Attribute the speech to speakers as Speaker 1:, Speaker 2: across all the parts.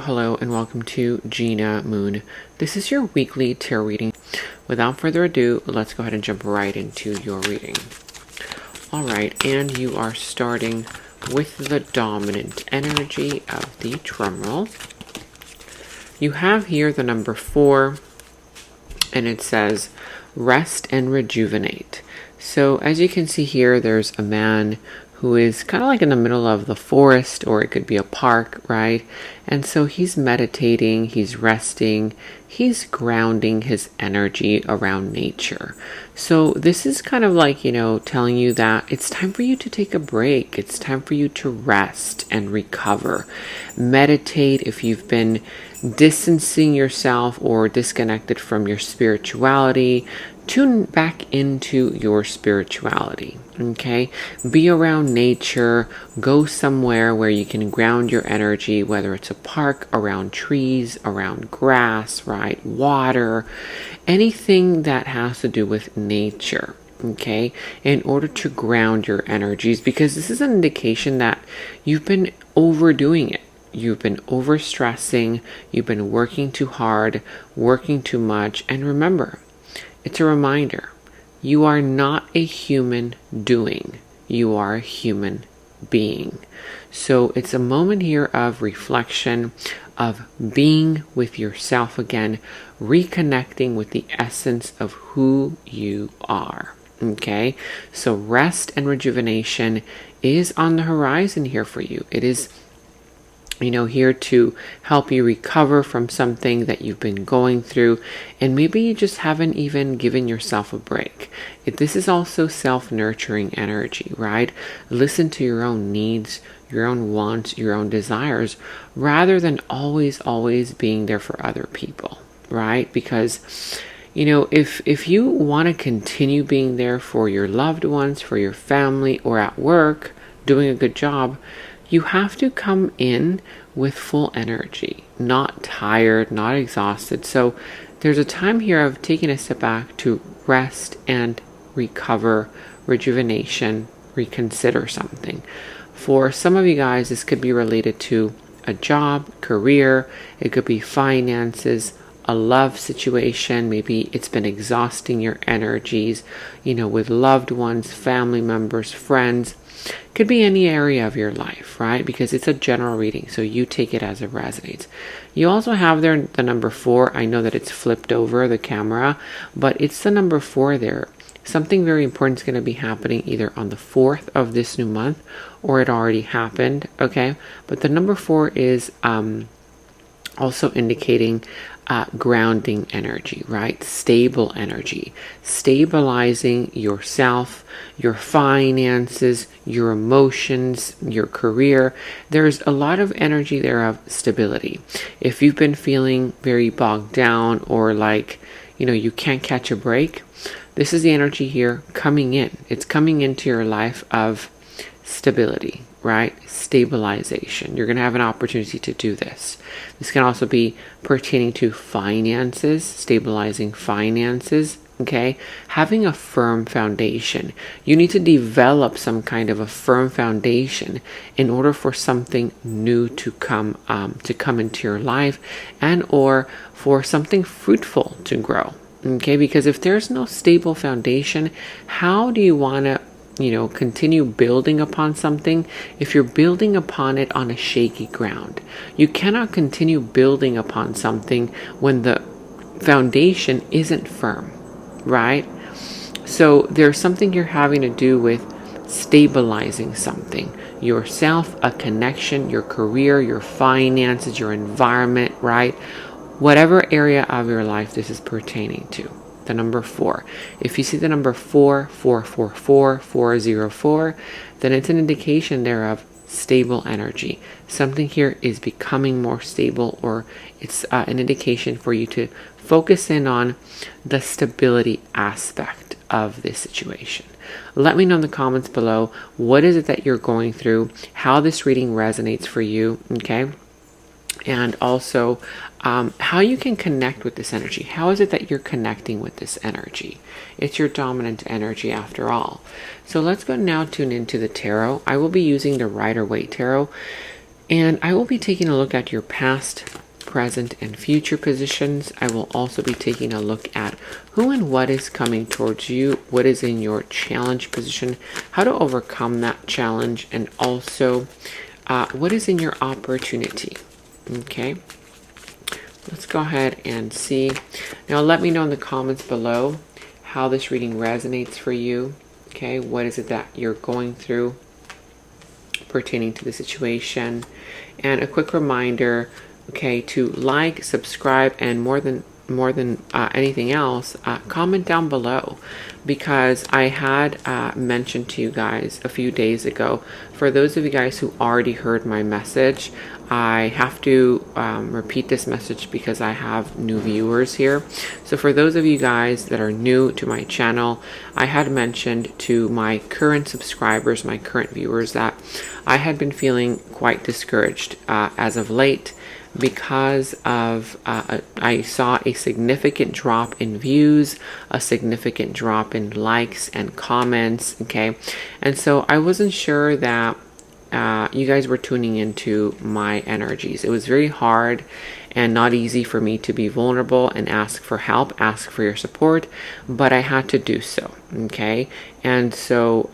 Speaker 1: Hello and welcome to Gena Moon. This is your weekly tarot reading. Without further ado, let's go ahead and jump right into your reading. Alright, and you are starting with the dominant energy of the drum roll. You have here the number 4, and it says rest and rejuvenate. So as you can see here, there's a man who is kind of like in the middle of the forest, or it could be a park, right? And so he's meditating, he's resting, he's grounding his energy around nature. So this is kind of like, telling you that it's time for you to take a break. It's time for you to rest and recover. Meditate if you've been distancing yourself or disconnected from your spirituality. Tune back into your spirituality, okay? Be around nature, go somewhere where you can ground your energy, whether it's a park, around trees, around grass, right? Water, anything that has to do with nature, okay? In order to ground your energies, because this is an indication that you've been overdoing it. You've been overstressing, you've been working too hard, working too much, and remember, it's a reminder, you are not a human doing, you are a human being. So it's a moment here of reflection, of being with yourself again, reconnecting with the essence of who you are. Okay, so rest and rejuvenation is on the horizon here for you. It is here to help you recover from something that you've been going through, and maybe you just haven't even given yourself a break. This is also self-nurturing energy, right? Listen to your own needs, your own wants, your own desires, rather than always being there for other people, right? Because if you want to continue being there for your loved ones, for your family, or at work, doing a good job, you have to come in with full energy, not tired, not exhausted. So there's a time here of taking a step back to rest and recover, rejuvenation, reconsider something. For some of you guys, this could be related to a job, career, it could be finances, a love situation. Maybe it's been exhausting your energies, with loved ones, family members, friends. Could be any area of your life, right? Because it's a general reading, so you take it as it resonates. You also have there the number 4. I know that it's flipped over the camera, but it's the number 4 there. Something very important is going to be happening either on the 4th of this new month, or it already happened, okay? But the number 4 is also indicating grounding energy, right? Stable energy, stabilizing yourself, your finances, your emotions, your career. There's a lot of energy there of stability. If you've been feeling very bogged down, or like, you can't catch a break, this is the energy here coming in. It's coming into your life of stability, right? Stabilization. You're going to have an opportunity to do this. This can also be pertaining to finances, stabilizing finances, okay? Having a firm foundation. You need to develop some kind of a firm foundation in order for something new to come into your life, and or for something fruitful to grow, okay? Because if there's no stable foundation, how do you want to continue building upon something if you're building upon it on a shaky ground? You cannot continue building upon something when the foundation isn't firm, right? So there's something you're having to do with stabilizing something. Yourself, a connection, your career, your finances, your environment, right? Whatever area of your life this is pertaining to. The number 4. If you see the number 4, then it's an indication there of stable energy. Something here is becoming more stable, or it's an indication for you to focus in on the stability aspect of this situation. Let me know in the comments below, what is it that you're going through, how this reading resonates for you, okay? And also how you can connect with this energy. How is it that you're connecting with this energy? It's your dominant energy after all. So let's go now tune into the tarot. I will be using the Rider-Waite Tarot. And I will be taking a look at your past, present, and future positions. I will also be taking a look at who and what is coming towards you, what is in your challenge position, how to overcome that challenge, and also what is in your opportunity. Okay, let's go ahead and see. Now let me know in the comments below how this reading resonates for you. Okay, what is it that you're going through pertaining to the situation? And a quick reminder, okay, to like, subscribe, and more than anything else, comment down below, because I had mentioned to you guys a few days ago, for those of you guys who already heard my message, I have to repeat this message because I have new viewers here. So for those of you guys that are new to my channel, I had mentioned to my current subscribers, my current viewers, that I had been feeling quite discouraged as of late, because of I saw a significant drop in views, a significant drop in likes and comments. Okay, and so I wasn't sure that you guys were tuning into my energies. It was very hard and not easy for me to be vulnerable and ask for help, ask for your support, but I had to do so. Okay, and so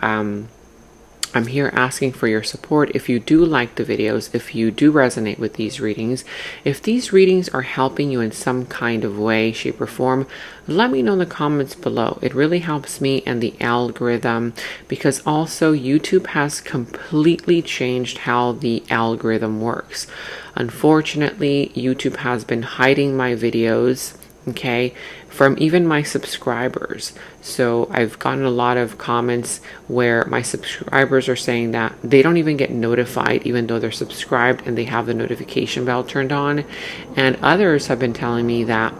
Speaker 1: I'm here asking for your support. If you do like the videos, if you do resonate with these readings, if these readings are helping you in some kind of way, shape, or form, let me know in the comments below. It really helps me and the algorithm, because also YouTube has completely changed how the algorithm works. Unfortunately, YouTube has been hiding my videos, okay, from even my subscribers. So I've gotten a lot of comments where my subscribers are saying that they don't even get notified even though they're subscribed and they have the notification bell turned on. And others have been telling me that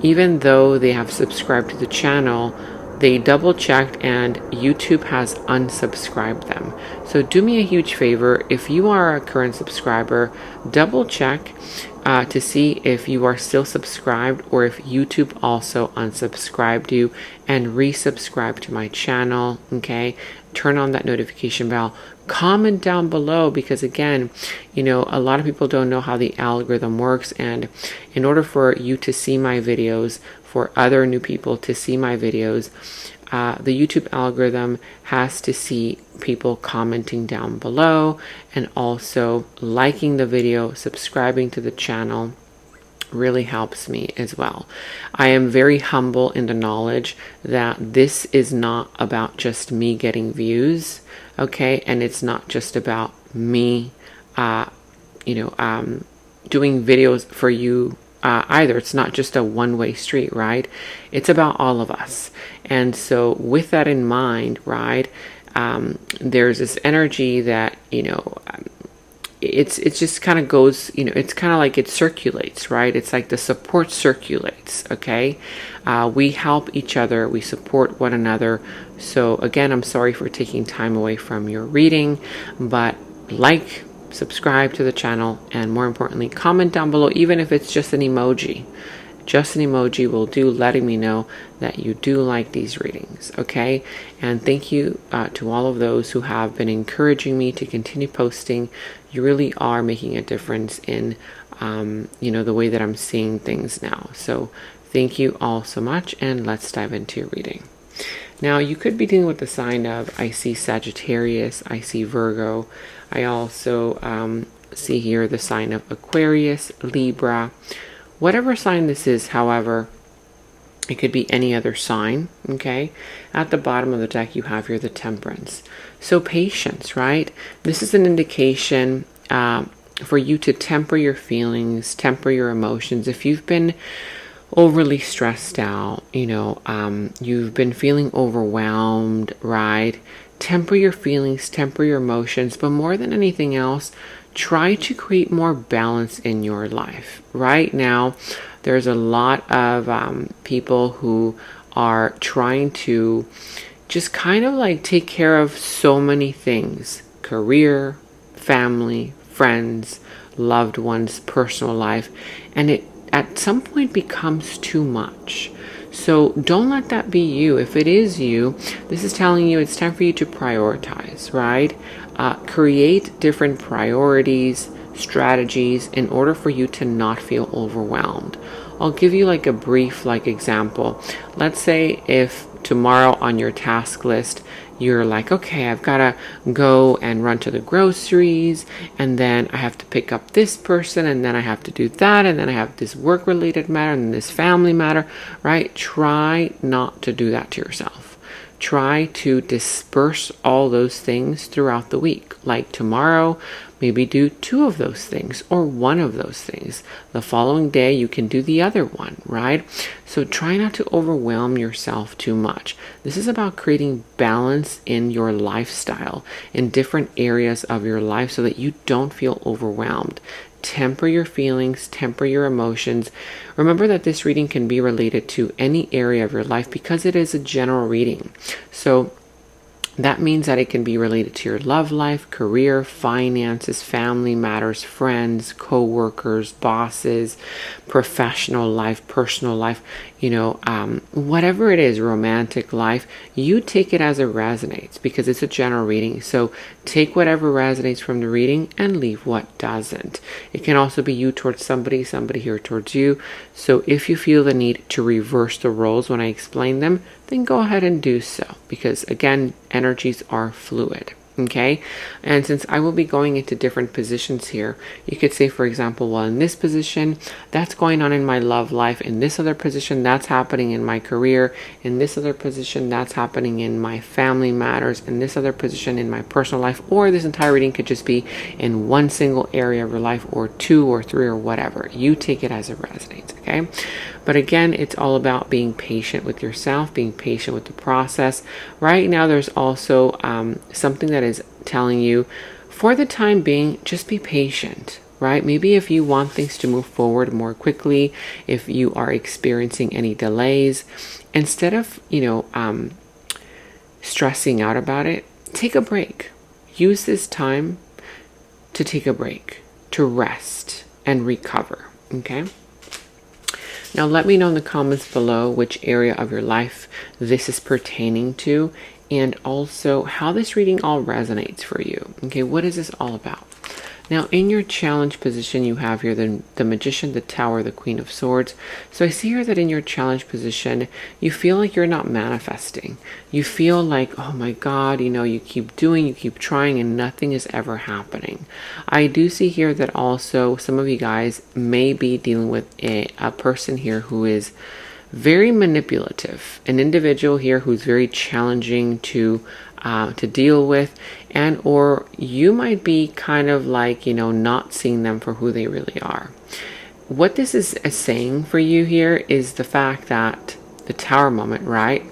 Speaker 1: even though they have subscribed to the channel, they double checked and YouTube has unsubscribed them. So do me a huge favor, if you are a current subscriber, double check to see if you are still subscribed or if YouTube also unsubscribed you, and resubscribe to my channel. Okay, turn on that notification bell, comment down below, because again, you know, a lot of people don't know how the algorithm works, and in order for you to see my videos, for other new people to see my videos, the YouTube algorithm has to see people commenting down below and also liking the video, subscribing to the channel. Really helps me as well. I am very humble in the knowledge that this is not about just me getting views, okay, and it's not just about me doing videos for you either. It's not just a one-way street, right? It's about all of us. And so with that in mind, right, there's this energy that, you know, it's just kind of goes, you know, it's kind of like it circulates, right? It's like the support circulates, okay? We help each other, we support one another. So again, I'm sorry for taking time away from your reading, but like, subscribe to the channel, and more importantly, comment down below, even if it's just an emoji. Just an emoji will do, letting me know that you do like these readings, okay? And thank you to all of those who have been encouraging me to continue posting. You really are making a difference in, you know, the way that I'm seeing things now. So thank you all so much, and let's dive into your reading. Now, you could be dealing with the sign of, I see Sagittarius, I see Virgo. I also see here the sign of Aquarius, Libra. Whatever sign this is, however, it could be any other sign, okay? At the bottom of the deck, you have here the Temperance. So patience, right? This is an indication for you to temper your feelings, temper your emotions. If you've been overly stressed out, you know, you've been feeling overwhelmed, right? Temper your feelings, temper your emotions, but more than anything else, try to create more balance in your life. Right now, there's a lot of people who are trying to just kind of like take care of so many things: career, family, friends, loved ones, personal life, and it at some point becomes too much. So don't let that be you. If it is you, this is telling you it's time for you to prioritize, right? Create different priorities, strategies in order for you to not feel overwhelmed. I'll give you like a brief example. Let's say if tomorrow on your task list you're like, okay, I've got to go and run to the groceries, and then I have to pick up this person, and then I have to do that, and then I have this work related matter and this family matter, right? Try not to do that to yourself. Try to disperse all those things throughout the week. Like tomorrow, maybe do 2 of those things or 1 of those things. The following day, you can do the other one, right? So try not to overwhelm yourself too much. This is about creating balance in your lifestyle, in different areas of your life, so that you don't feel overwhelmed. Temper your feelings, temper your emotions. Remember that this reading can be related to any area of your life because it is a general reading. So that means that it can be related to your love life, career, finances, family matters, friends, co-workers, bosses, professional life, personal life, whatever it is, romantic life. You take it as it resonates because it's a general reading. So take whatever resonates from the reading and leave what doesn't. It can also be you towards somebody here towards you. So if you feel the need to reverse the roles when I explain them, then go ahead and do so, because again, energies are fluid. Okay, and since I will be going into different positions here, you could say, for example, well, in this position, that's going on in my love life. In this other position, that's happening in my career. In this other position, that's happening in my family matters. In this other position, in my personal life. Or this entire reading could just be in one single area of your life, or 2 or 3 or whatever. You take it as it resonates. Okay, but again, it's all about being patient with yourself, being patient with the process. Right now, there's also something that is telling you, for the time being, just be patient, right? Maybe if you want things to move forward more quickly, if you are experiencing any delays, instead of, stressing out about it, take a break. Use this time to take a break, to rest and recover, okay? Now let me know in the comments below which area of your life this is pertaining to, and also how this reading all resonates for you. Okay, what is this all about? Now in your challenge position, you have here the Magician, the Tower, the Queen of Swords. So I see here that in your challenge position, you feel like you're not manifesting. You feel like, oh my God, you keep doing, you keep trying, and nothing is ever happening. I do see here that also some of you guys may be dealing with a person here who is very manipulative, an individual here who's very challenging to deal with, and or you might be kind of like, not seeing them for who they really are. What this is saying for you here is the fact that the Tower moment, right?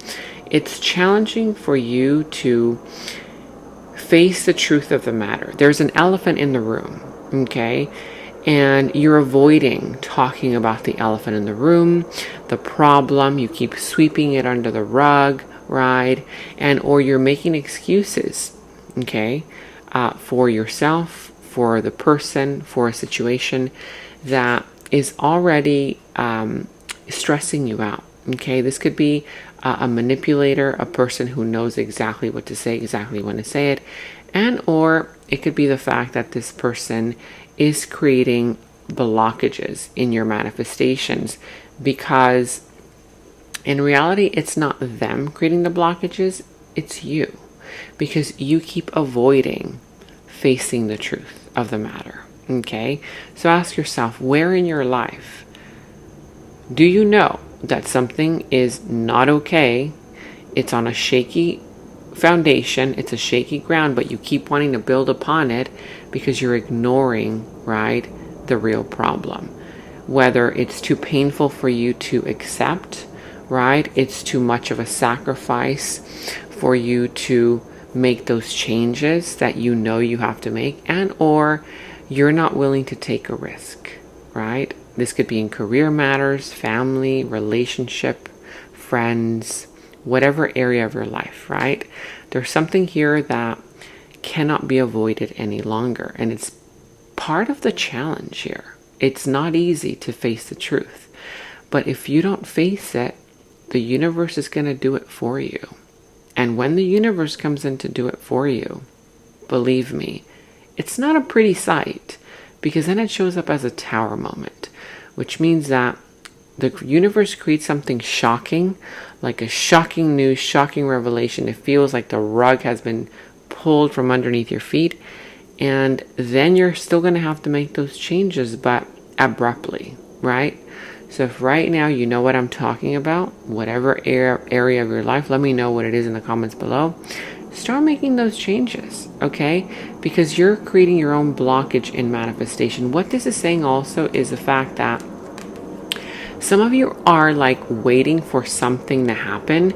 Speaker 1: It's challenging for you to face the truth of the matter. There's an elephant in the room, okay? And you're avoiding talking about the elephant in the room, the problem. You keep sweeping it under the rug, right? And or you're making excuses, okay, for yourself, for the person, for a situation that is already stressing you out. Okay, this could be a manipulator, a person who knows exactly what to say, exactly when to say it, and or it could be the fact that this person is creating blockages in your manifestations, because in reality, it's not them creating the blockages, it's you, because you keep avoiding facing the truth of the matter. Okay, so ask yourself, where in your life do you know that something is not okay? It's on a shaky foundation, it's a shaky ground, but you keep wanting to build upon it because you're ignoring, right, the real problem. Whether it's too painful for you to accept, right, it's too much of a sacrifice for you to make those changes that you know you have to make, and or you're not willing to take a risk, right? This could be in career matters, family, relationship, friends, whatever area of your life, right? There's something here that cannot be avoided any longer, and it's part of the challenge here. It's not easy to face the truth, but if you don't face it, the universe is going to do it for you. And when the universe comes in to do it for you, believe me, it's not a pretty sight, because then it shows up as a tower moment, which means that the universe creates something shocking, like a shocking news, shocking revelation. It feels like the rug has been pulled from underneath your feet, and then you're still going to have to make those changes, but abruptly, right? So if right now you know what I'm talking about, whatever area of your life, let me know what it is in the comments below. Start making those changes, okay? Because you're creating your own blockage in manifestation. What this is saying also is the fact that some of you are like waiting for something to happen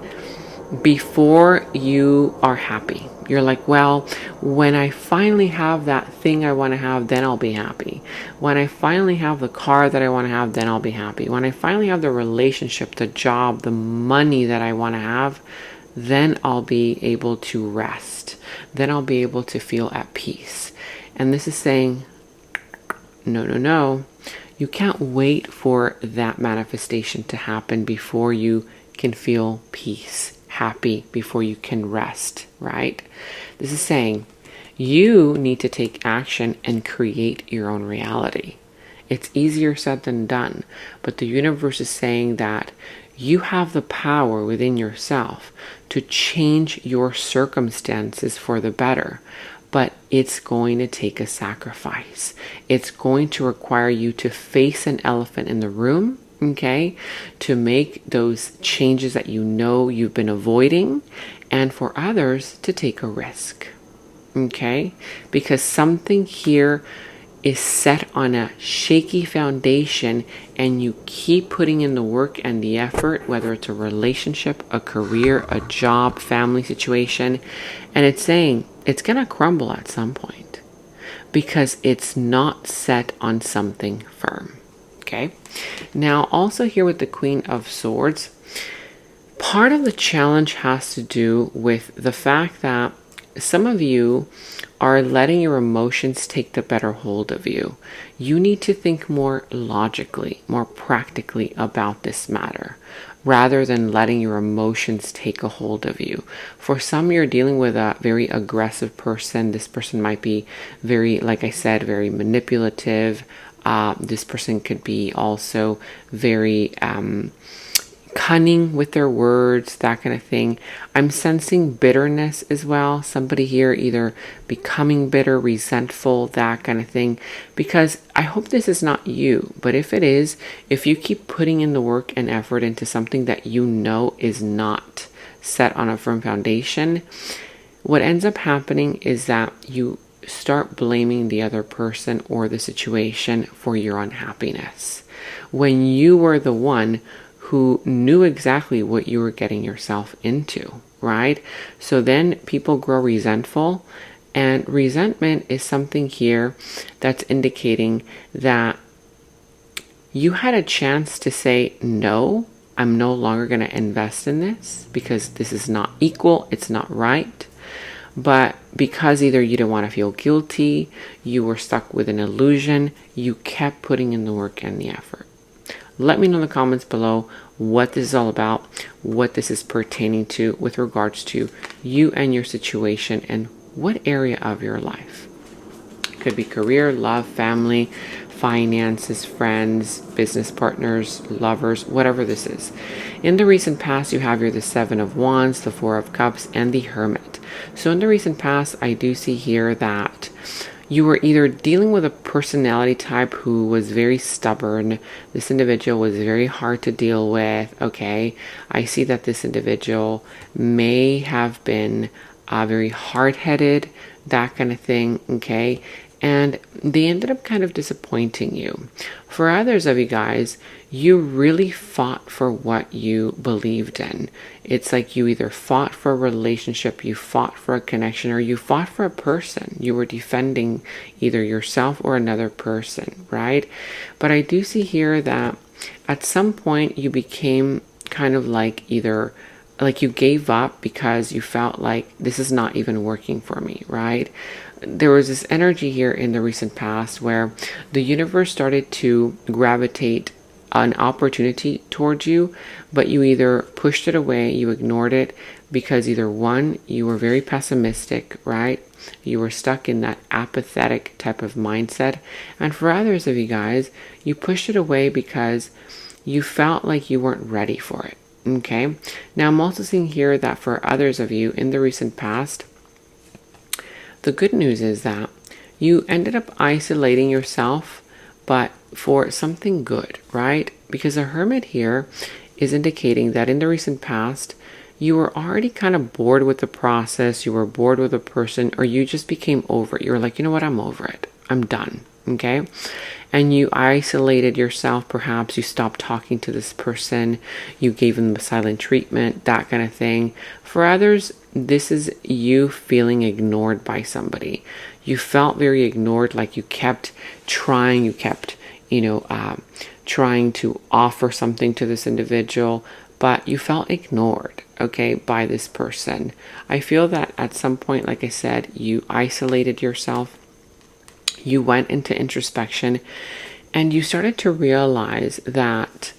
Speaker 1: before you are happy. You're like, well, when I finally have that thing I want to have, then I'll be happy. When I finally have the car that I want to have, then I'll be happy. When I finally have the relationship, the job, the money that I want to have, then I'll be able to rest. Then I'll be able to feel at peace. And this is saying, no, no, no. You can't wait for that manifestation to happen before you can feel peace, happy, before you can rest, right? This is saying you need to take action and create your own reality. It's easier said than done, but the universe is saying that you have the power within yourself to change your circumstances for the better. But it's going to take a sacrifice. It's going to require you to face an elephant in the room, okay? To make those changes that you know you've been avoiding, and for others to take a risk, okay? Because something here is set on a shaky foundation, and you keep putting in the work and the effort, whether it's a relationship, a career, a job, family situation, and it's saying it's going to crumble at some point because it's not set on something firm. Okay. Now, also here with the Queen of Swords, part of the challenge has to do with the fact that some of you are letting your emotions take the better hold of you. You need to think more logically, more practically about this matter, rather than letting your emotions take a hold of you. For some, you're dealing with a very aggressive person. This person might be very, like I said, very manipulative. This person could be also very cunning with their words, that kind of thing. I'm sensing bitterness as well. Somebody here either becoming bitter, resentful, that kind of thing. Because I hope this is not you, but if it is, if you keep putting in the work and effort into something that you know is not set on a firm foundation, what ends up happening is that you start blaming the other person or the situation for your unhappiness, when you were the one who knew exactly what you were getting yourself into, right? So then people grow resentful, and resentment is something here that's indicating that you had a chance to say, no, I'm no longer going to invest in this because this is not equal, it's not right. But because either you didn't want to feel guilty, you were stuck with an illusion, you kept putting in the work and the effort. Let me know in the comments below what this is all about, what this is pertaining to with regards to you and your situation and what area of your life. It could be career, love, family, finances, friends, business partners, lovers, whatever this is. In the recent past, you have here the Seven of Wands, the Four of Cups, and the Hermit. So in the recent past, I do see here that you were either dealing with a personality type who was very stubborn. This individual was very hard to deal with, okay? I see that this individual may have been very hard-headed, that kind of thing, okay? And they ended up kind of disappointing you. For others of you guys, you really fought for what you believed in. It's like you either fought for a relationship, you fought for a connection, or you fought for a person. You were defending either yourself or another person, right? But I do see here that at some point you became kind of like either like you gave up because you felt like this is not even working for me, right? There was this energy here in the recent past where the universe started to gravitate an opportunity towards you, but you either pushed it away, you ignored it, because either one, you were very pessimistic, right? You were stuck in that apathetic type of mindset. And for others of you guys, you pushed it away because you felt like you weren't ready for it. Okay. Now I'm also seeing here that for others of you in the recent past, the good news is that you ended up isolating yourself, but for something good, right? Because the Hermit here is indicating that in the recent past, you were already kind of bored with the process, you were bored with a person, or you just became over it. You were like, you know what, I'm over it. I'm done. Okay. And you isolated yourself. Perhaps you stopped talking to this person. You gave them the silent treatment, that kind of thing. For others, this is you feeling ignored by somebody. You felt very ignored, like you kept trying, you kept, trying to offer something to this individual, but you felt ignored, okay, by this person. I feel that at some point, like I said, you isolated yourself. You went into introspection and you started to realize that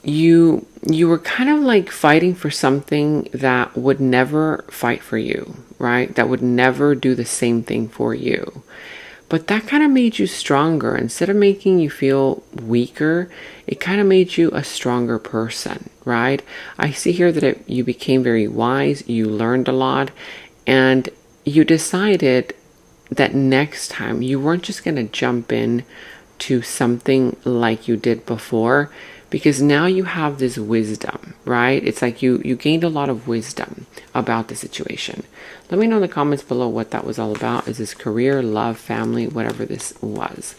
Speaker 1: you were kind of like fighting for something that would never fight for you, right? That would never do the same thing for you. But that kind of made you stronger. Instead of making you feel weaker, it kind of made you a stronger person, right? I see here that you became very wise, you learned a lot, and you decided that next time you weren't just going to jump in to something like you did before, because now you have this wisdom, right? It's like you gained a lot of wisdom about the situation. Let me know in the comments below what that was all about. Is this career, love, family, whatever this was?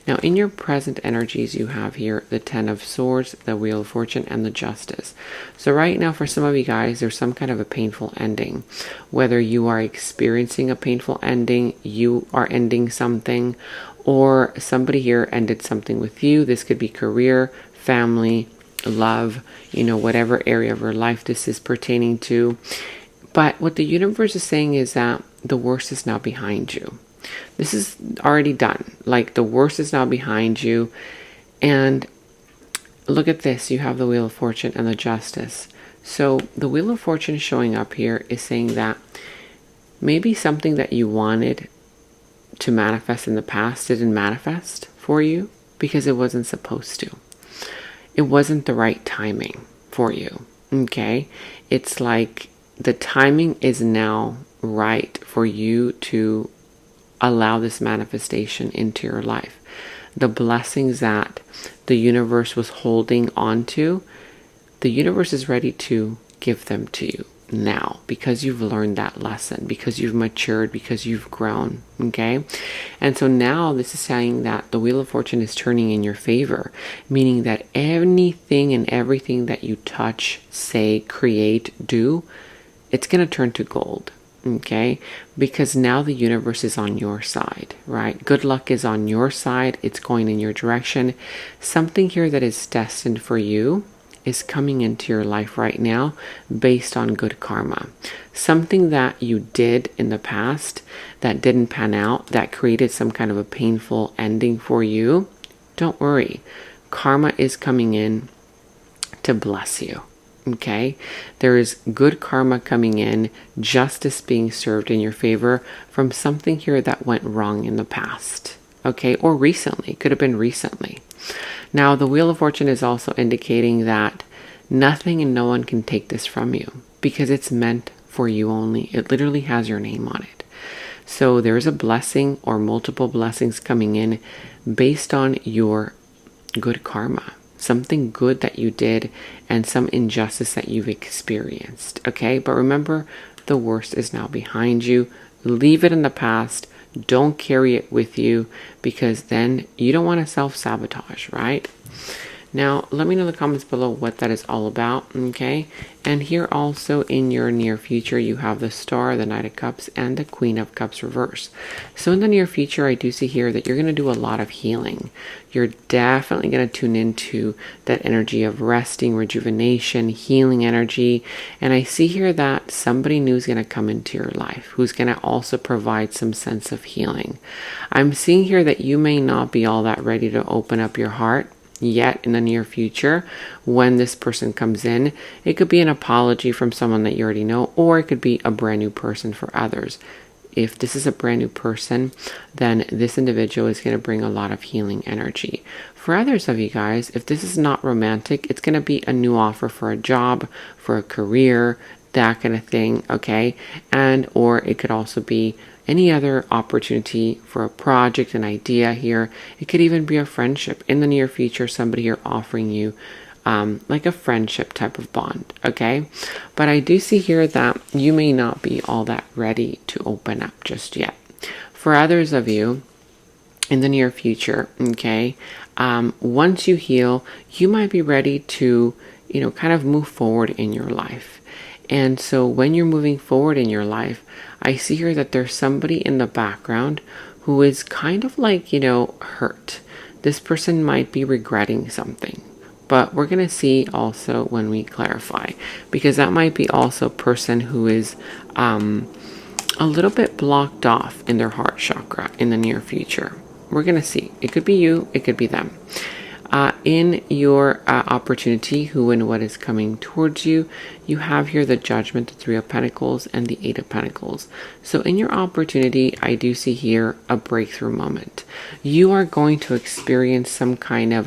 Speaker 1: Now, in your present energies, you have here the 10 of Swords, the Wheel of Fortune, and the Justice. So right now, for some of you guys, there's some kind of a painful ending. Whether you are experiencing a painful ending, you are ending something, or somebody here ended something with you. This could be career, family, love, whatever area of your life this is pertaining to. But what the universe is saying is that the worst is now behind you. This is already done. Like, the worst is now behind you. And look at this. You have the Wheel of Fortune and the Justice. So the Wheel of Fortune showing up here is saying that maybe something that you wanted to manifest in the past didn't manifest for you because it wasn't supposed to. It wasn't the right timing for you. Okay? It's like the timing is now right for you to allow this manifestation into your life. The blessings that the universe was holding on to, the universe is ready to give them to you now, because you've learned that lesson, because you've matured, because you've grown. Okay. And so now this is saying that the Wheel of Fortune is turning in your favor, meaning that anything and everything that you touch, say, create, do, it's going to turn to gold. Okay. Because now the universe is on your side, right? Good luck is on your side. It's going in your direction. Something here that is destined for you is coming into your life right now based on good karma. Something that you did in the past that didn't pan out, that created some kind of a painful ending for you. Don't worry. Karma is coming in to bless you. Okay? There is good karma coming in, justice being served in your favor from something here that went wrong in the past. Okay? Or recently. Could have been recently. Now, the Wheel of Fortune is also indicating that nothing and no one can take this from you because it's meant for you only. It literally has your name on it. So there's a blessing or multiple blessings coming in based on your good karma. Something good that you did and some injustice that you've experienced. Okay? But remember, the worst is now behind you. Leave it in the past. Don't carry it with you, because then you don't want to self-sabotage, right? Now, let me know in the comments below what that is all about, okay? And here also in your near future, you have the Star, the Knight of Cups, and the Queen of Cups reverse. So in the near future, I do see here that you're going to do a lot of healing. You're definitely going to tune into that energy of resting, rejuvenation, healing energy. And I see here that somebody new is going to come into your life who's going to also provide some sense of healing. I'm seeing here that you may not be all that ready to open up your heart. yet in the near future. When this person comes in, it could be an apology from someone that you already know, or it could be a brand new person for others. If this is a brand new person, then this individual is going to bring a lot of healing energy. For others of you guys, if this is not romantic, it's going to be a new offer for a job, for a career, that kind of thing, okay? And or it could also be any other opportunity for a project, an idea here. It could even be a friendship. In the near future, somebody here offering you like a friendship type of bond, okay? But I do see here that you may not be all that ready to open up just yet. For others of you, in the near future, okay, once you heal, you might be ready to, kind of move forward in your life. And so when you're moving forward in your life, I see here that there's somebody in the background who is kind of like, hurt. This person might be regretting something. But we're going to see also when we clarify, because that might be also a person who is a little bit blocked off in their heart chakra in the near future. We're going to see. It could be you. It could be them. In your opportunity, who and what is coming towards you, you have here the Judgment, the Three of Pentacles, and the Eight of Pentacles. So in your opportunity, I do see here a breakthrough moment. You are going to experience some kind of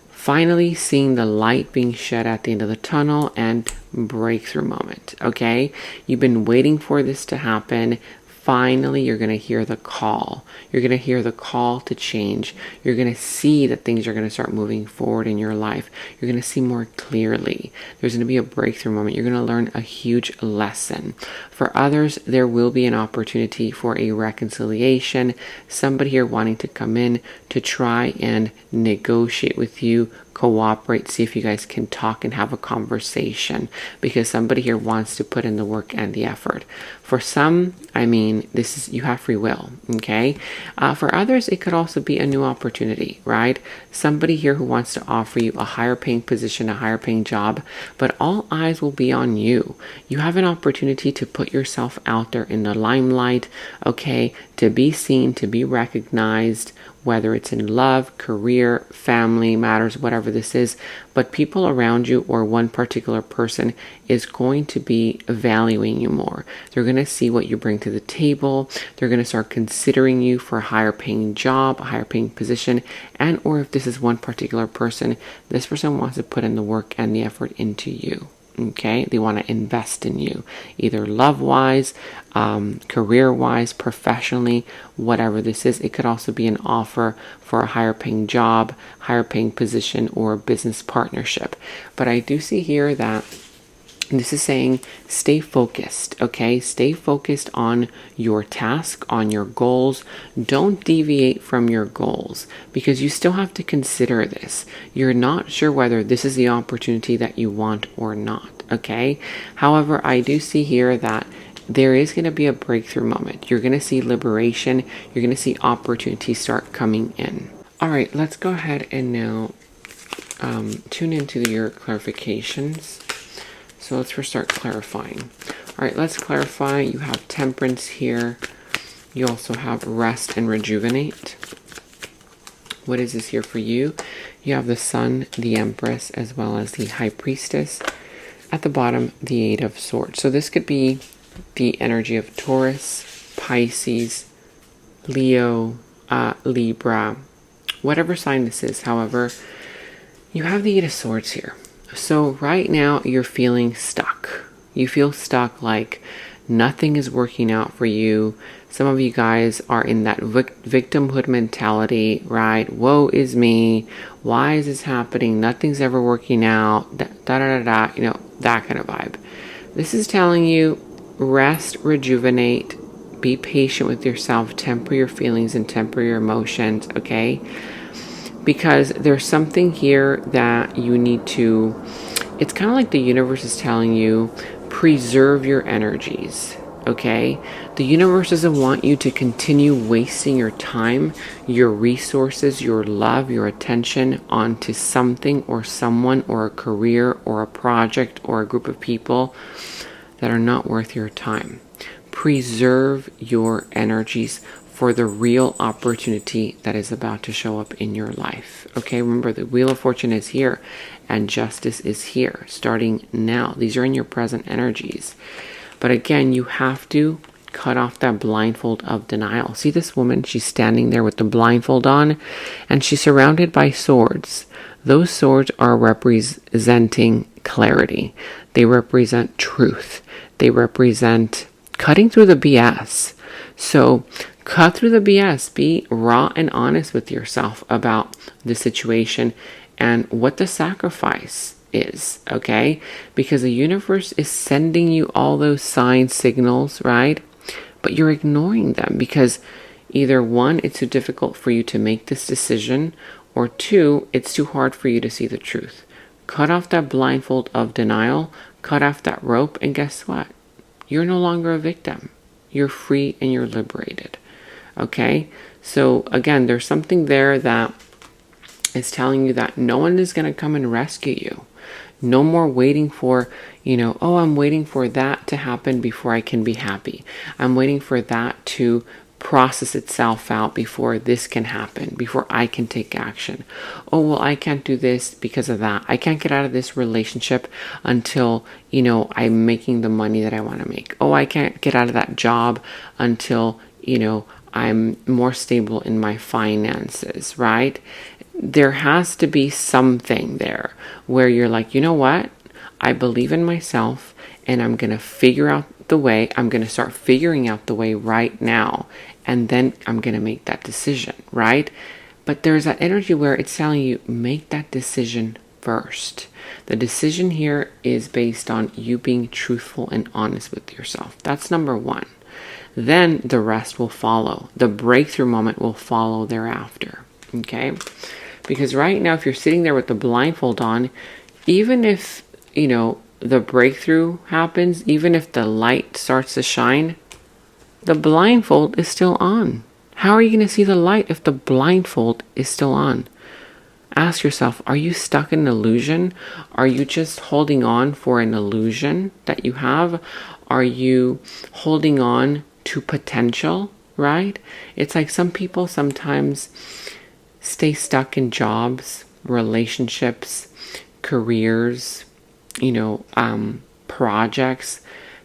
Speaker 1: finally seeing the light being shed at the end of the tunnel and breakthrough moment, okay? You've been waiting for this to happen. Finally, you're going to hear the call. You're going to hear the call to change. You're going to see that things are going to start moving forward in your life. You're going to see more clearly. There's going to be a breakthrough moment. You're going to learn a huge lesson. For others, there will be an opportunity for a reconciliation. Somebody here wanting to come in to try and negotiate with you, cooperate, see if you guys can talk and have a conversation, because somebody here wants to put in the work and the effort. For some, this is, you have free will, okay? For others, it could also be a new opportunity, right? Somebody here who wants to offer you a higher paying position, a higher paying job, but all eyes will be on you. You have an opportunity to put yourself out there in the limelight, okay? To be seen, to be recognized, whether it's in love, career, family matters, whatever this is. But people around you or one particular person is going to be valuing you more. They're going to see what you bring to the table. They're going to start considering you for a higher paying job, a higher paying position. And or if this is one particular person, this person wants to put in the work and the effort into you. Okay, they want to invest in you, either love-wise, career-wise, professionally, whatever this is. It could also be an offer for a higher paying job, higher paying position, or a business partnership. But I do see here that this is saying stay focused, okay? Stay focused on your task, on your goals. Don't deviate from your goals, because you still have to consider this. You're not sure whether this is the opportunity that you want or not, okay? However, I do see here that there is going to be a breakthrough moment. You're going to see liberation. You're going to see opportunities start coming in. All right, let's go ahead and now tune into your clarifications. So let's first start clarifying. All right, let's clarify. You have Temperance here. You also have Rest and Rejuvenate. What is this here for you? You have the Sun, the Empress, as well as the High Priestess. At the bottom, the Eight of Swords. So this could be the energy of Taurus, Pisces, Leo, Libra, whatever sign this is. However, you have the Eight of Swords here. So right now you're feeling stuck. You feel stuck, like nothing is working out for you. Some of you guys are in that victimhood mentality, right? Woe is me. Why is this happening? Nothing's ever working out. That kind of vibe. This is telling you rest, rejuvenate, be patient with yourself, temper your feelings and temper your emotions, okay? Because there's something here that you need to, it's kind of like the universe is telling you, preserve your energies, okay? The universe doesn't want you to continue wasting your time, your resources, your love, your attention onto something or someone or a career or a project or a group of people that are not worth your time. Preserve your energies for the real opportunity that is about to show up in your life. Okay, remember the Wheel of Fortune is here and justice is here starting now. These are in your present energies. But again, you have to cut off that blindfold of denial. See this woman? She's standing there with the blindfold on and she's surrounded by swords. Those swords are representing clarity. They represent truth. They represent cutting through the BS. So cut through the BS. Be raw and honest with yourself about the situation and what the sacrifice is, okay? Because the universe is sending you all those signs, signals, right? But you're ignoring them because either one, it's too difficult for you to make this decision, or two, it's too hard for you to see the truth. Cut off that blindfold of denial, cut off that rope, and guess what? You're no longer a victim. You're free and you're liberated. Okay? So again, there's something there that is telling you that no one is going to come and rescue you. No more waiting for, oh, I'm waiting for that to happen before I can be happy. I'm waiting for that to process itself out before this can happen, before I can take action. Oh, well, I can't do this because of that. I can't get out of this relationship until, I'm making the money that I want to make. Oh, I can't get out of that job until, I'm more stable in my finances, right? There has to be something there where you're like, you know what? I believe in myself and I'm going to figure out the way. I'm going to start figuring out the way right now. And then I'm going to make that decision, right? But there's that energy where it's telling you, make that decision first. The decision here is based on you being truthful and honest with yourself. That's number one. Then the rest will follow. The breakthrough moment will follow thereafter. Okay? Because right now, if you're sitting there with the blindfold on, even if, the breakthrough happens, even if the light starts to shine, the blindfold is still on. How are you going to see the light if the blindfold is still on? Ask yourself, are you stuck in an illusion? Are you just holding on for an illusion that you have? Are you holding on to potential, right? It's like some people sometimes stay stuck in jobs, relationships, careers, projects,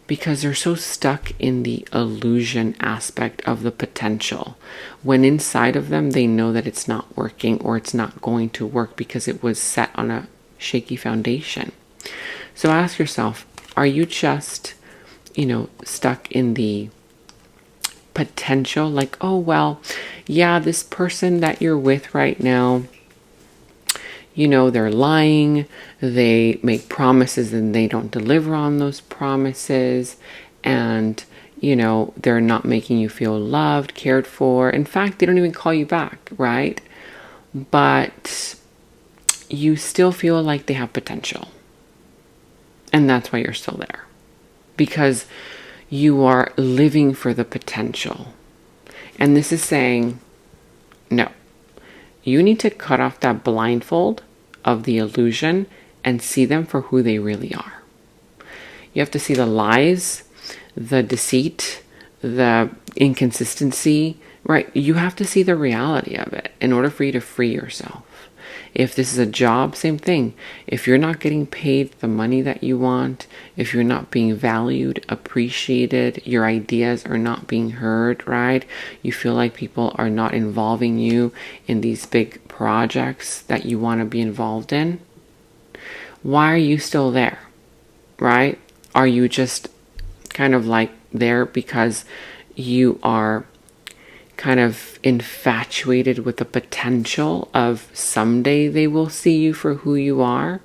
Speaker 1: because they're so stuck in the illusion aspect of the potential. When inside of them, they know that it's not working or it's not going to work because it was set on a shaky foundation. So ask yourself, are you just, stuck in the potential? Like, oh, well, yeah, this person that you're with right now, they're lying, they make promises and they don't deliver on those promises, and, they're not making you feel loved, cared for. In fact, they don't even call you back, right? But you still feel like they have potential. And that's why you're still there. Because you are living for the potential. And this is saying, no. You need to cut off that blindfold of the illusion and see them for who they really are. You have to see the lies, the deceit, the inconsistency, right? You have to see the reality of it in order for you to free yourself. If this is a job, same thing. If you're not getting paid the money that you want, if you're not being valued, appreciated, your ideas are not being heard, right? You feel like people are not involving you in these big projects that you want to be involved in. Why are you still there, right? Are you just kind of like there because you are kind of infatuated with the potential of someday they will see you for who you are?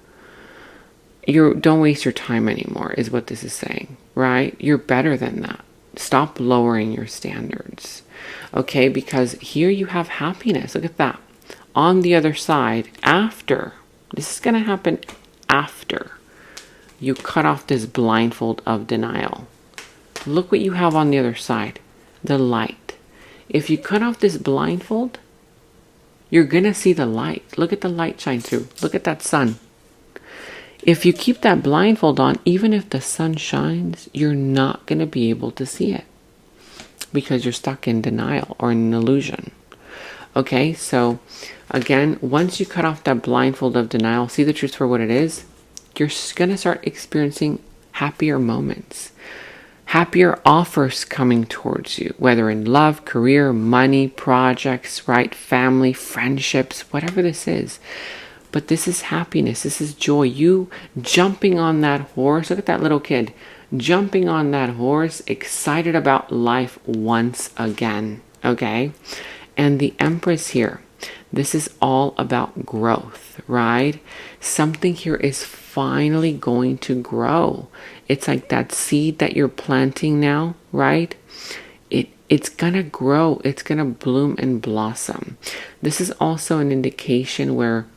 Speaker 1: Don't waste your time anymore is what this is saying, right? You're better than that. Stop lowering your standards, okay? Because here you have happiness. Look at that. On the other side, after, this is going to happen after you cut off this blindfold of denial. Look what you have on the other side, the light. If you cut off this blindfold, you're going to see the light. Look at the light shine through. Look at that sun. If you keep that blindfold on, even if the sun shines, you're not going to be able to see it. because you're stuck in denial or in an illusion. Okay, so again, once you cut off that blindfold of denial, see the truth for what it is, you're going to start experiencing happier moments, happier offers coming towards you, whether in love, career, money, projects, right? Family, friendships, whatever this is. But this is happiness. This is joy. You jumping on that horse. Look at that little kid jumping on that horse, excited about life once again. Okay? And the Empress here, this is all about growth, right? Something here is finally going to grow. It's like that seed that you're planting now, right? It's going to grow. It's going to bloom and blossom. This is also an indication where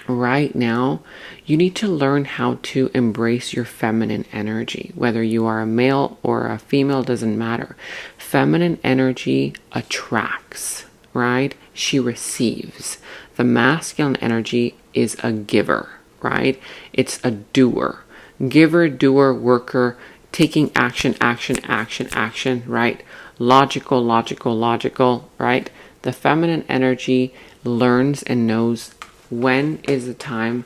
Speaker 1: right now you need to learn how to embrace your feminine energy. Whether you are a male or a female, doesn't matter. Feminine energy attracts, right? She receives. The masculine energy is a giver, right? It's a doer. Giver, doer, worker, taking action, right? Logical, right? The feminine energy learns and knows when is the time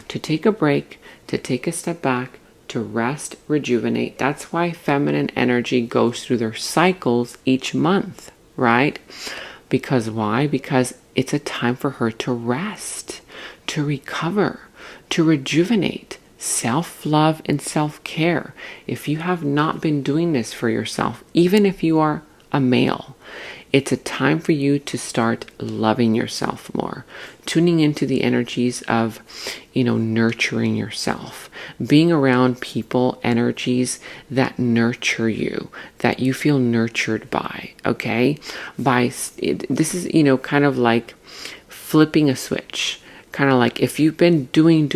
Speaker 1: to take a break, to take a step back, to rest, rejuvenate. That's why feminine energy goes through their cycles each month, right? Because why? Because it's a time for her to rest, to recover, to rejuvenate. Self-love and self-care. If you have not been doing this for yourself, even if you are a male, it's a time for you to start loving yourself more, tuning into the energies of, nurturing yourself, being around people, energies that nurture you, that you feel nurtured by, okay? This is, kind of like flipping a switch. Kind of like if you've been doing,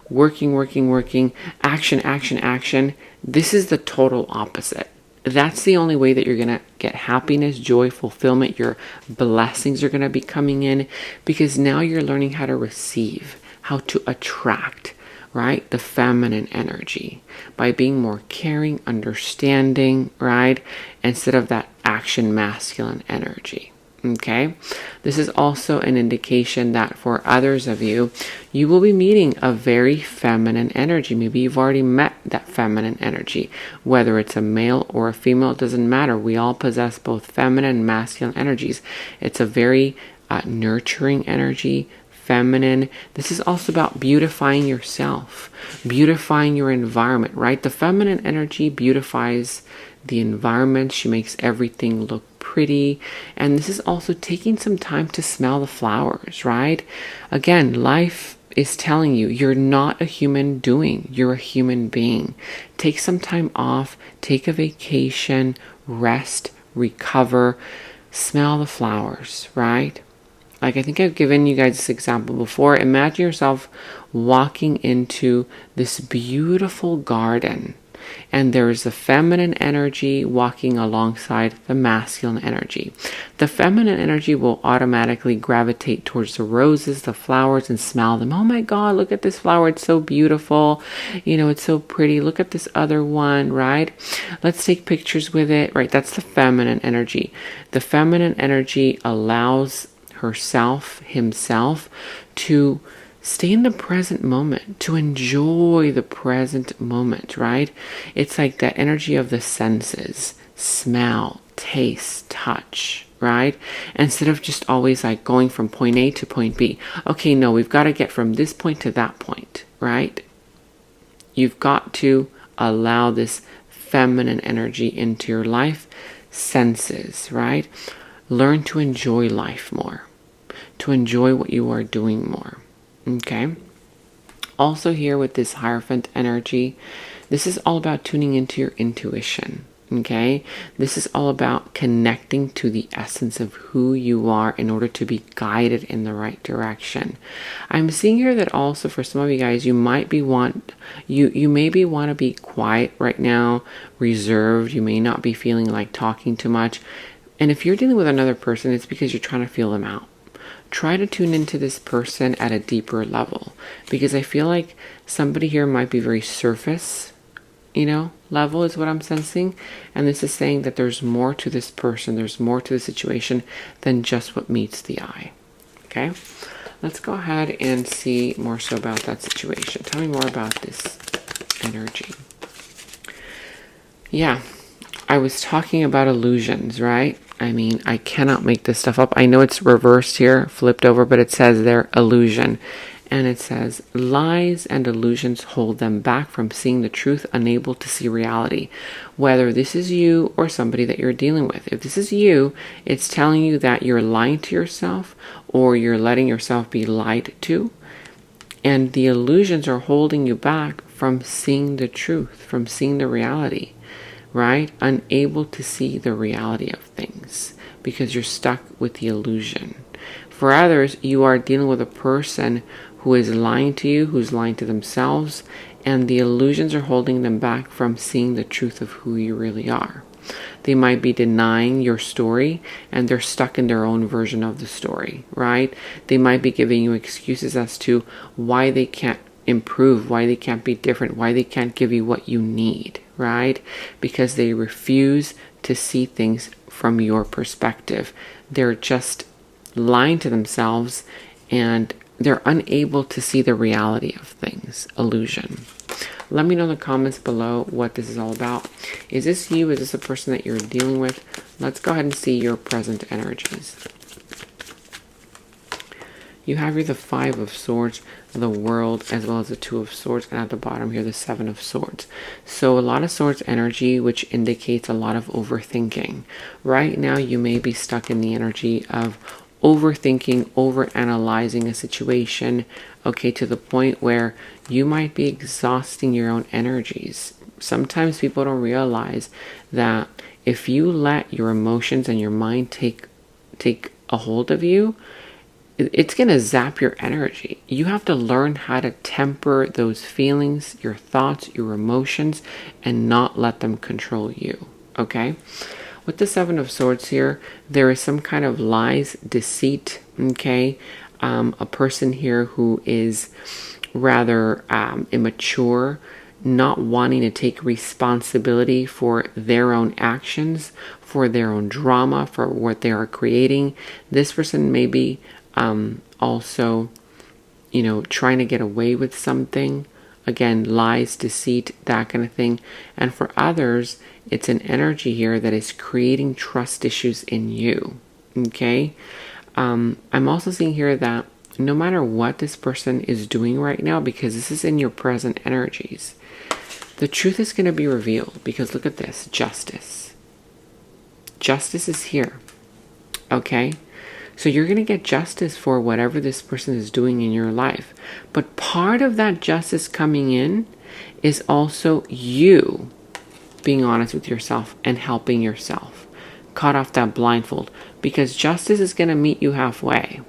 Speaker 1: working, action, this is the total opposite. That's the only way that you're going to get happiness, joy, fulfillment. Your blessings are going to be coming in because now you're learning how to receive, how to attract, right? The feminine energy by being more caring, understanding, right? Instead of that action masculine energy. Okay, this is also an indication that for others of you, you will be meeting a very feminine energy. Maybe you've already met that feminine energy. Whether it's a male or a female, it doesn't matter. We all possess both feminine and masculine energies. It's a very nurturing energy, feminine. This is also about beautifying yourself, beautifying your environment, right? The feminine energy beautifies the environment. She makes everything look pretty. And this is also taking some time to smell the flowers, right? Again, life is telling you you're not a human doing, you're a human being. Take some time off, take a vacation, rest, recover, smell the flowers, right? Like I think I've given you guys this example before. Imagine yourself walking into this beautiful garden, and there is the feminine energy walking alongside the masculine energy. The feminine energy will automatically gravitate towards the roses, the flowers, and smell them. Oh my God, look at this flower. It's so beautiful. It's so pretty. Look at this other one, right? Let's take pictures with it, right? That's the feminine energy. The feminine energy allows himself to stay in the present moment, to enjoy the present moment, right? It's like that energy of the senses, smell, taste, touch, right? Instead of just always like going from point A to point B. Okay, no, we've got to get from this point to that point, right? You've got to allow this feminine energy into your life, senses, right? Learn to enjoy life more, to enjoy what you are doing more. Okay. Also here with this Hierophant energy, this is all about tuning into your intuition. Okay. This is all about connecting to the essence of who you are in order to be guided in the right direction. I'm seeing here that also for some of you guys, you maybe want to be quiet right now, reserved. You may not be feeling like talking too much. And if you're dealing with another person, it's because you're trying to feel them out. Try to tune into this person at a deeper level, because I feel like somebody here might be very surface level is what I'm sensing. And this is saying that there's more to this person, there's more to the situation than just what meets the eye. Okay, let's go ahead and see more so about that situation. Tell me more about this energy. Yeah, I was talking about illusions, right? I mean, I cannot make this stuff up. I know it's reversed here, flipped over, but it says there, illusion. And it says, lies and illusions hold them back from seeing the truth, unable to see reality. Whether this is you or somebody that you're dealing with. If this is you, it's telling you that you're lying to yourself or you're letting yourself be lied to. And the illusions are holding you back from seeing the truth, from seeing the reality, right? Unable to see the reality of things because you're stuck with the illusion. For others, you are dealing with a person who is lying to you, who's lying to themselves, and the illusions are holding them back from seeing the truth of who you really are. They might be denying your story, and they're stuck in their own version of the story, right? They might be giving you excuses as to why they can't improve, why they can't be different, why they can't give you what you need, right? Because they refuse to see things from your perspective. They're just lying to themselves, and they're unable to see the reality of things. Illusion. Let me know in the comments below what this is all about. Is this you? Is this a person that you're dealing with? Let's go ahead and see your present energies. You have here the Five of Swords, the World, as well as the Two of Swords, and at the bottom here the Seven of Swords. So a lot of Swords energy, which indicates a lot of overthinking. Right now you may be stuck in the energy of overthinking, overanalyzing a situation, okay, to the point where you might be exhausting your own energies. Sometimes people don't realize that if you let your emotions and your mind take a hold of you, it's going to zap your energy. You have to learn how to temper those feelings, your thoughts, your emotions, and not let them control you, okay? With the Seven of Swords here, there is some kind of lies, deceit, okay? A person here who is rather immature, not wanting to take responsibility for their own actions, for their own drama, for what they are creating. This person may be also, trying to get away with something. Again, lies, deceit, that kind of thing. And for others, it's an energy here that is creating trust issues in you, okay? I'm also seeing here that no matter what this person is doing right now, because this is in your present energies, the truth is going to be revealed. Because look at this, justice. Justice is here, okay? So you're going to get justice for whatever this person is doing in your life. But part of that justice coming in is also you being honest with yourself and helping yourself. Cut off that blindfold. Because justice is going to meet you halfway.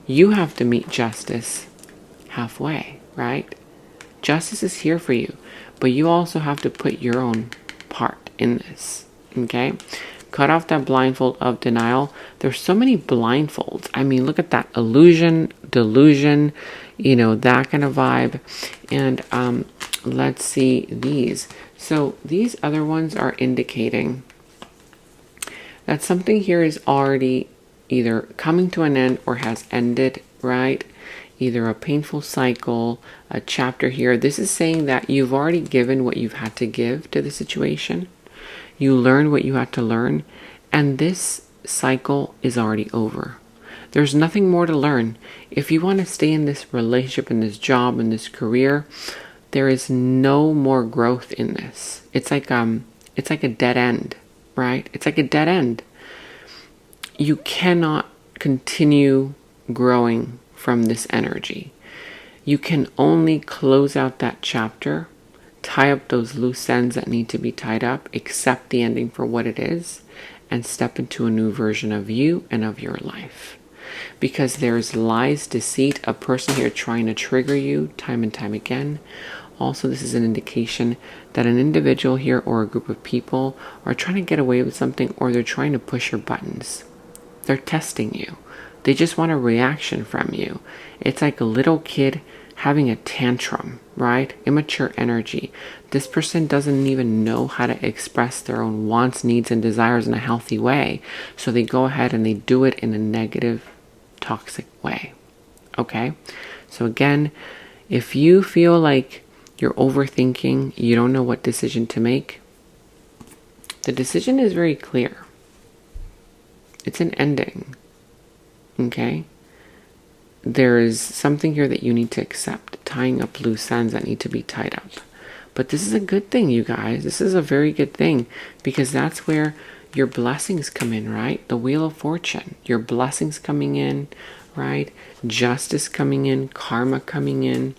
Speaker 1: You have to meet justice halfway, right? Justice is here for you. But you also have to put your own part in this, okay? Cut off that blindfold of denial. There's so many blindfolds. I mean, look at that. Illusion, delusion, that kind of vibe. And let's see these. So these other ones are indicating that something here is already either coming to an end or has ended, right? Either a painful cycle, a chapter here. This is saying that you've already given what you've had to give to the situation. You learned what you had to learn, and this cycle is already over. There's nothing more to learn. If you want to stay in this relationship, in this job, in this career, there is no more growth in this. It's like a dead end, right? It's like a dead end. You cannot continue growing from this energy. You can only close out that chapter, tie up those loose ends that need to be tied up, accept the ending for what it is, and step into a new version of you and of your life. Because there's lies, deceit, a person here trying to trigger you time and time again. Also, this is an indication that an individual here or a group of people are trying to get away with something, or they're trying to push your buttons. They're testing you. They just want a reaction from you. It's like a little kid having a tantrum, right? Immature energy. This person doesn't even know how to express their own wants, needs, and desires in a healthy way. So they go ahead and they do it in a negative, toxic way. Okay? So again, if you feel like you're overthinking, you don't know what decision to make, the decision is very clear. It's an ending. Okay? There is something here that you need to accept, tying up loose ends that need to be tied up. But this is a good thing, you guys. This is a very good thing, because that's where your blessings come in, right? The Wheel of Fortune, your blessings coming in, right? Justice coming in, karma coming in.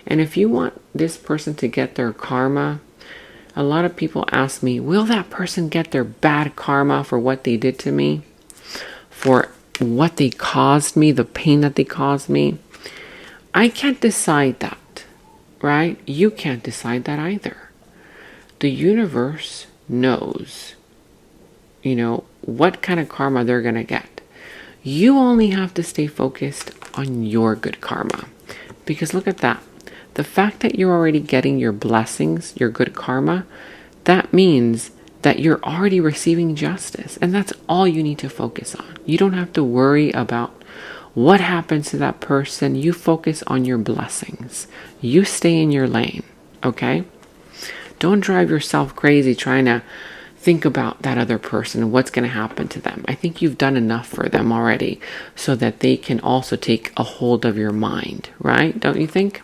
Speaker 1: And if you want this person to get their karma, a lot of people ask me, will that person get their bad karma for what they did to me? For what they caused me, the pain that they caused me? I can't decide that, right? You can't decide that either. The universe knows, what kind of karma they're going to get. You only have to stay focused on your good karma. Because look at that. The fact that you're already getting your blessings, your good karma, that means that you're already receiving justice. And that's all you need to focus on. You don't have to worry about what happens to that person. You focus on your blessings. You stay in your lane, okay? Don't drive yourself crazy trying to think about that other person and what's going to happen to them. I think you've done enough for them already so that they can also take a hold of your mind, right? Don't you think?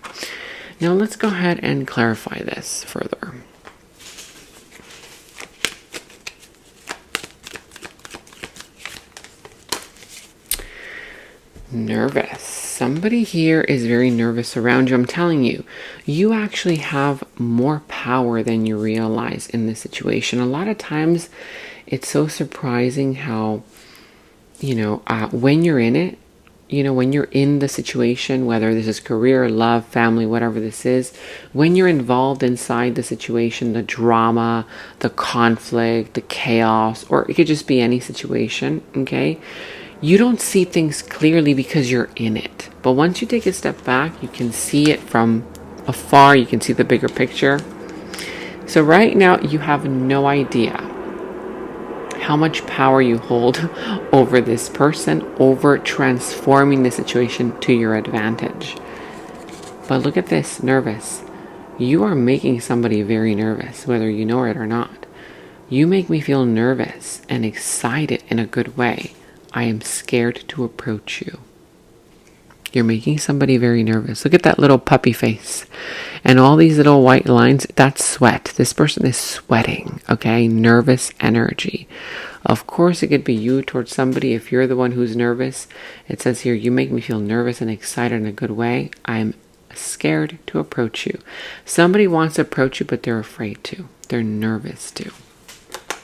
Speaker 1: Now let's go ahead and clarify this further. Nervous. Somebody here is very nervous around you. I'm telling you, you actually have more power than you realize in this situation. A lot of times it's so surprising how, when you're in it, when you're in the situation, whether this is career, love, family, whatever this is, when you're involved inside the situation, the drama, the conflict, the chaos, or it could just be any situation, okay? You don't see things clearly because you're in it. But once you take a step back, you can see it from afar. You can see the bigger picture. So right now, you have no idea how much power you hold over this person, over transforming the situation to your advantage. But look at this, nervous. You are making somebody very nervous, whether you know it or not. You make me feel nervous and excited in a good way. I am scared to approach you. You're making somebody very nervous. Look at that little puppy face. And all these little white lines, that's sweat. This person is sweating, okay? Nervous energy. Of course, it could be you towards somebody. If you're the one who's nervous, it says here, you make me feel nervous and excited in a good way. I'm scared to approach you. Somebody wants to approach you, but they're afraid to. They're nervous to.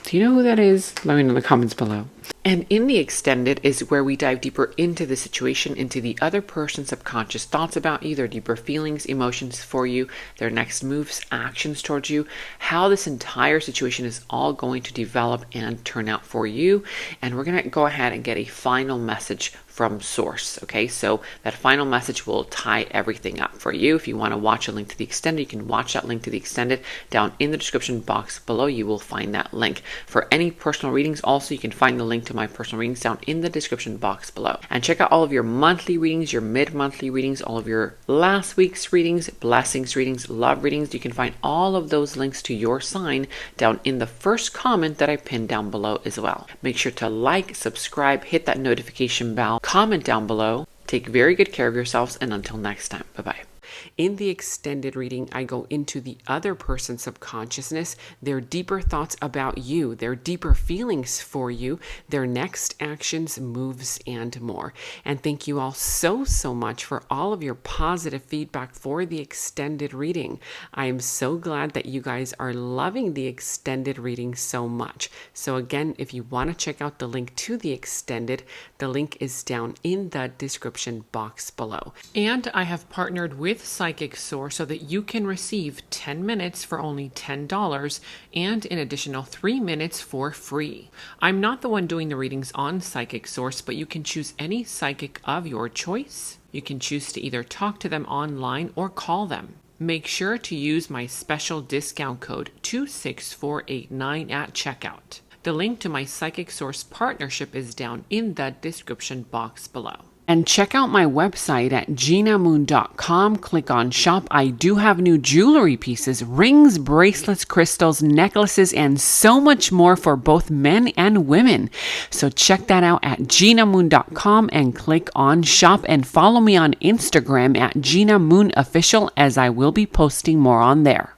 Speaker 1: Do you know who that is? Let me know in the comments below. And in the extended is where we dive deeper into the situation, into the other person's subconscious thoughts about you, their deeper feelings, emotions for you, their next moves, actions towards you, how this entire situation is all going to develop and turn out for you. And we're going to go ahead and get a final message from source. Okay, so that final message will tie everything up for you. If you want to watch a link to the extended, you can watch that link to the extended down in the description box below. You will find that link. For any personal readings, also you can find the link to my personal readings down in the description box below. And check out all of your monthly readings, your mid-monthly readings, all of your last week's readings, blessings readings, love readings. You can find all of those links to your sign down in the first comment that I pinned down below as well. Make sure to like, subscribe, hit that notification bell, comment down below. Take very good care of yourselves, and until next time, bye-bye. In the extended reading, I go into the other person's subconsciousness, their deeper thoughts about you, their deeper feelings for you, their next actions, moves, and more. And thank you all so much for all of your positive feedback for the extended reading. I am so glad that you guys are loving the extended reading so much. So again, if you want to check out the link to the extended, the link is down in the description box below. And I have partnered with with Psychic Source so that you can receive 10 minutes for only $10 and an additional 3 minutes for free. I'm not the one doing the readings on Psychic Source, but you can choose any psychic of your choice. You can choose to either talk to them online or call them. Make sure to use my special discount code 26489 at checkout. The link to my Psychic Source partnership is down in the description box below. And check out my website at genamoon.com. Click on shop. I do have new jewelry pieces, rings, bracelets, crystals, necklaces, and so much more for both men and women. So check that out at genamoon.com and click on shop, and follow me on Instagram at Gena Moon Official, as I will be posting more on there.